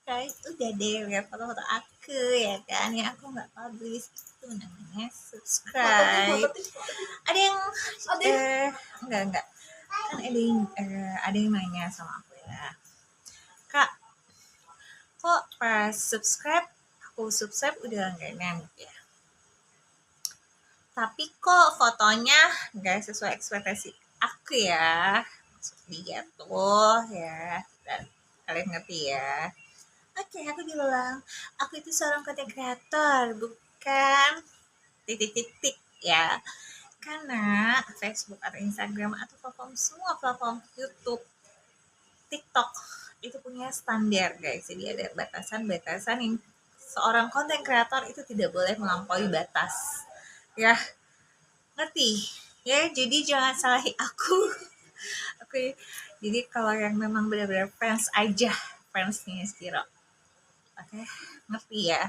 subscribe, udah deh lihat foto-foto aku ya kan, yang aku nggak publish itu namanya subscribe. Ada yang enggak kan ada yang nanya sama aku ya, Kak, kok pas aku subscribe udah nggak nangis ya, tapi kok fotonya nggak sesuai ekspektasi aku ya, maksud dia tuh ya, dan kalian ngerti ya. Oke, aku bilang aku itu seorang content creator, bukan titik-titik ya, karena Facebook atau Instagram atau semua platform YouTube, TikTok itu punya standar guys, jadi ada batasan-batasan yang seorang konten kreator itu tidak boleh melampaui batas ya, ngerti ya, jadi jangan salahi aku. Oke, jadi kalau yang memang benar-benar fans aja, fansnya Stiro, oke, ngerti ya.